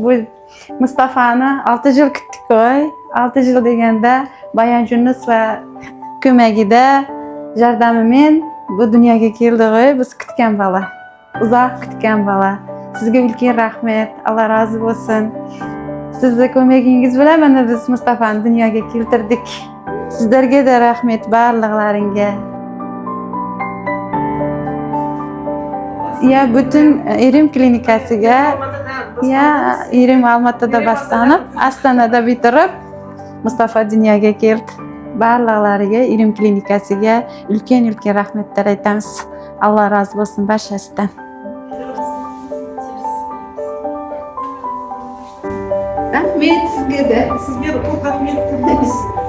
bu Mustafa'ni 6 yil kutdik. 6 yil deganda Bayon Yunus va ko'magida yordamimen bu dunyoga keldi. Biz kutgan bola. Uzoq kutgan bola. Sizga ulkan rahmat. Alloh rozi bo'lsin. Sizni ko'magingiz bilan mana biz Mustafa'ni dunyoga keltirdik. Sizlarga da rahmat barliqlaringga. Ya bütün erim klinikasiga, ya erim Almatada boshlanib, Astonada bitirib, Mustafa dunyoga keldi. Barliqlariga erim klinikasiga ulkan rahmatlar aytamiz. Alloh rozi bo'lsin barchasidan. Rahmet sizga de. Sizga de çok rahmet.